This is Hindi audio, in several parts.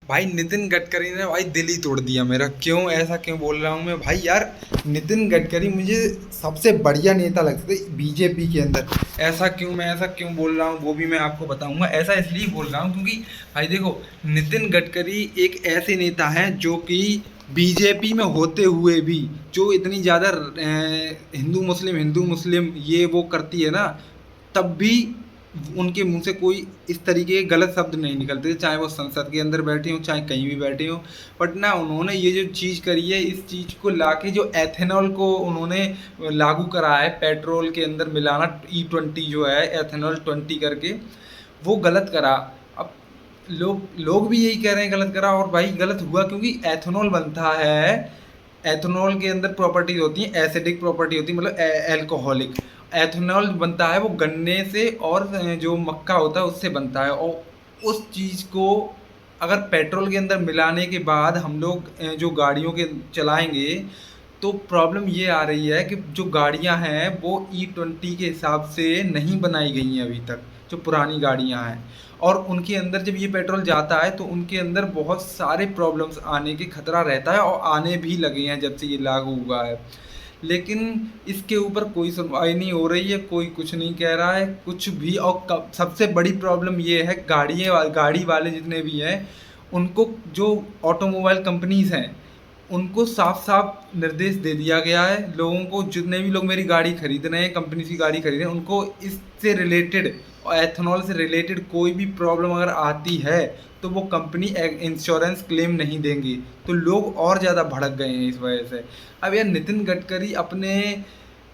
भाई नितिन गडकरी ने भाई दिल ही तोड़ दिया मेरा। क्यों ऐसा क्यों बोल रहा हूँ मैं भाई यार। नितिन गडकरी मुझे सबसे बढ़िया नेता लगते थे बीजेपी के अंदर। ऐसा क्यों बोल रहा हूँ वो भी मैं आपको बताऊंगा। ऐसा इसलिए बोल रहा हूँ क्योंकि भाई देखो, नितिन गडकरी एक ऐसे नेता हैं जो कि बीजेपी में होते हुए भी जो इतनी ज़्यादा हिंदू मुस्लिम ये वो करती है ना, तब भी उनके मुंह से कोई इस तरीके के गलत शब्द नहीं निकलते, चाहे वो संसद के अंदर बैठे हों चाहे कहीं भी बैठे हों। बट ना, उन्होंने ये जो चीज़ करी है, इस चीज़ को लाके जो एथेनॉल को उन्होंने लागू करा है, पेट्रोल के अंदर मिलाना, E20 जो है एथेनॉल 20 करके, वो गलत करा। अब लोग लोग भी यही कह रहे हैं गलत करा, और भाई गलत हुआ क्योंकि एथेनॉल बनता है। एथेनॉल के अंदर प्रॉपर्टीज होती हैं, एसिडिक प्रॉपर्टी होती है, मतलब एल्कोहलिक। एथेनॉल बनता है वो गन्ने से, और जो मक्का होता है उससे बनता है। और उस चीज़ को अगर पेट्रोल के अंदर मिलाने के बाद हम लोग जो गाड़ियों के चलाएंगे, तो प्रॉब्लम ये आ रही है कि जो गाड़ियां हैं वो E20 के हिसाब से नहीं बनाई गई हैं अभी तक, जो पुरानी गाड़ियां हैं। और उनके अंदर जब ये पेट्रोल जाता है तो उनके अंदर बहुत सारे प्रॉब्लम्स आने के खतरा रहता है, और आने भी लगे हैं जब से ये लागू हुआ है। लेकिन इसके ऊपर कोई सुनवाई नहीं हो रही है, कोई कुछ नहीं कह रहा है कुछ भी। और सबसे बड़ी प्रॉब्लम ये है, गाड़ी वाले जितने भी हैं, उनको, जो ऑटोमोबाइल कंपनीज हैं, उनको साफ साफ निर्देश दे दिया गया है लोगों को, जितने भी लोग मेरी गाड़ी खरीद रहे हैं, कंपनी की गाड़ी खरीद रहे हैं, उनको इससे रिलेटेड और एथेनॉल से रिलेटेड कोई भी प्रॉब्लम अगर आती है तो वो कंपनी इंश्योरेंस क्लेम नहीं देंगी। तो लोग और ज़्यादा भड़क गए हैं इस वजह से। अब यार नितिन गडकरी अपने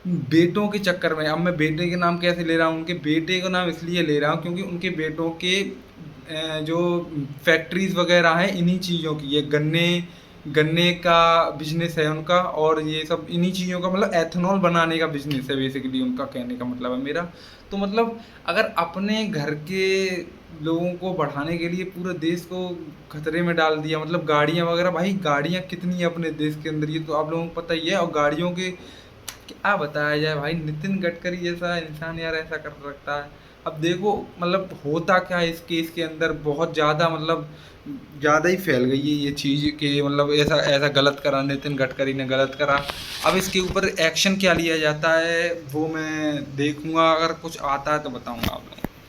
बेटों के चक्कर में, अब मैं बेटे के नाम कैसे ले रहा हूँ, उनके बेटे का नाम इसलिए ले रहा हूँ क्योंकि उनके बेटों के जो फैक्ट्रीज वगैरह हैं इन्हीं चीज़ों की, ये गन्ने गन्ने का बिजनेस है उनका, और ये सब इन्हीं चीज़ों का, मतलब एथेनॉल बनाने का बिजनेस है बेसिकली उनका, कहने का मतलब है मेरा। तो मतलब अगर अपने घर के लोगों को बढ़ाने के लिए पूरे देश को खतरे में डाल दिया, मतलब गाड़ियाँ वगैरह, भाई गाड़ियाँ कितनी है अपने देश के अंदर ये तो आप लोगों को पता ही है। और गाड़ियों के क्या बताया जाए भाई, नितिन गडकरी जैसा इंसान यार ऐसा कर सकता है। अब देखो मतलब होता क्या है इस केस के अंदर, बहुत ज़्यादा मतलब ज़्यादा ही फैल गई है ये चीज़ कि मतलब ऐसा ऐसा गलत करा, नितिन गडकरी ने गलत करा। अब इसके ऊपर एक्शन क्या लिया जाता है वो मैं देखूंगा, अगर कुछ आता है तो बताऊंगा आप लोगों को।